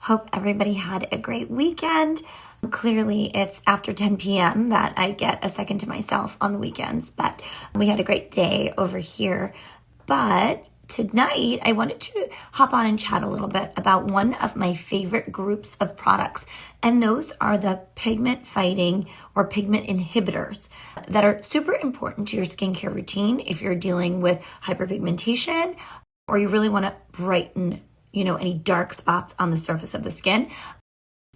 Hope everybody had a great weekend. Clearly, it's after 10 p.m. that I get a second to myself on the weekends, but we had a great day over here. But tonight, I wanted to hop on and chat a little bit about one of my favorite groups of products, and those are the pigment fighting or pigment inhibitors that are super important to your skincare routine if you're dealing with hyperpigmentation or you really want to brighten any dark spots on the surface of the skin,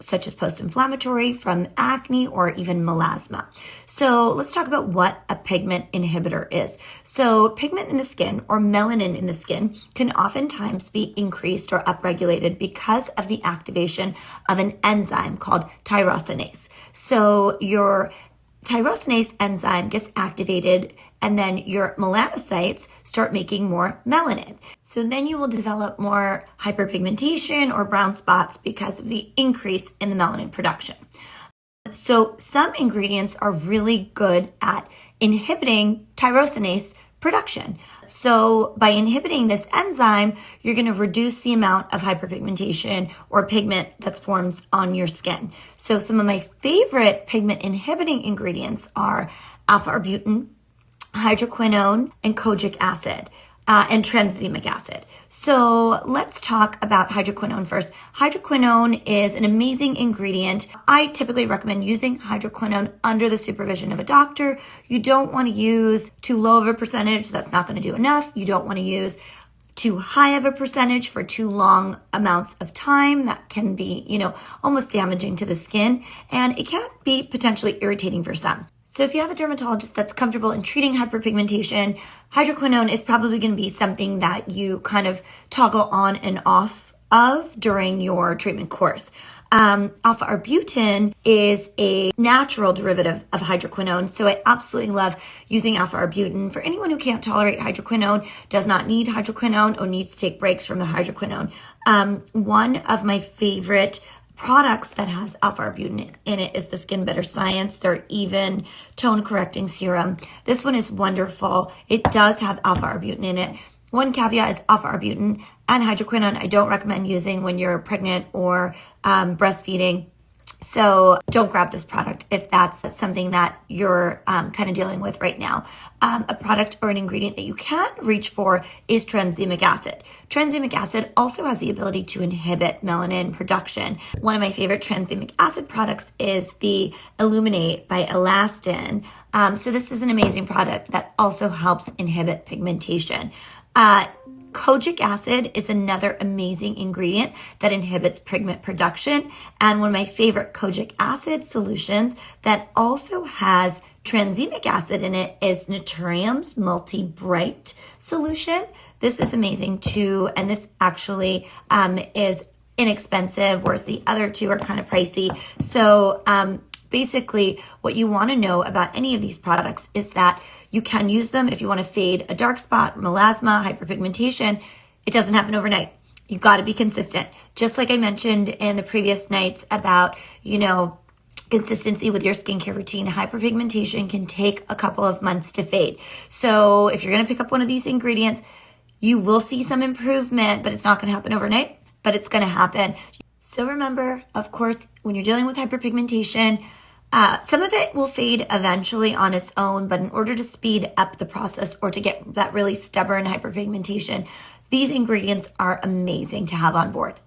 such as post-inflammatory from acne or even melasma. So let's talk about what a pigment inhibitor is. So pigment in the skin or melanin in the skin can oftentimes be increased or upregulated because of the activation of an enzyme called tyrosinase. So your tyrosinase enzyme gets activated and then your melanocytes start making more melanin. So then you will develop more hyperpigmentation or brown spots because of the increase in the melanin production. So some ingredients are really good at inhibiting tyrosinase production. So by inhibiting this enzyme, you're going to reduce the amount of hyperpigmentation or pigment that's formed on your skin. So some of my favorite pigment inhibiting ingredients are alpha-arbutin, hydroquinone, and kojic acid. And tranexamic acid. So let's talk about hydroquinone first. Hydroquinone is an amazing ingredient. I typically recommend using hydroquinone under the supervision of a doctor. You don't want to use too low of a percentage. That's not going to do enough. You don't want to use too high of a percentage for too long amounts of time. That can be, almost damaging to the skin, and it can be potentially irritating for some. So if you have a dermatologist that's comfortable in treating hyperpigmentation, hydroquinone is probably going to be something that you kind of toggle on and off of during your treatment course. Alpha-arbutin is a natural derivative of hydroquinone, so I absolutely love using alpha-arbutin. For anyone who can't tolerate hydroquinone, does not need hydroquinone, or needs to take breaks from the hydroquinone. One of my favorite products that has alpha-arbutin in it is the Skin Better Science, their Even Tone Correcting Serum. This one is wonderful. It does have alpha-arbutin in it. One caveat is alpha-arbutin and hydroquinone I don't recommend using when you're pregnant or breastfeeding. So don't grab this product if that's something that you're kind of dealing with right now. A product or an ingredient that you can reach for is tranexamic acid. Tranexamic acid also has the ability to inhibit melanin production. One of my favorite tranexamic acid products is the Illuminate by Elastin. So this is an amazing product that also helps inhibit pigmentation. Kojic acid is another amazing ingredient that inhibits pigment production. And one of my favorite kojic acid solutions that also has tranexamic acid in it is Naturium's Multi-Bright solution. This is amazing too. And this actually is inexpensive, whereas the other two are kind of pricey. So basically, what you want to know about any of these products is that you can use them if you want to fade a dark spot, melasma, hyperpigmentation. It doesn't happen overnight. You got to be consistent. Just like I mentioned in the previous nights about, consistency with your skincare routine, hyperpigmentation can take a couple of months to fade. So if you're going to pick up one of these ingredients, you will see some improvement, but it's not going to happen overnight, but it's going to happen. So remember, of course, when you're dealing with hyperpigmentation, some of it will fade eventually on its own, but in order to speed up the process or to get that really stubborn hyperpigmentation, these ingredients are amazing to have on board.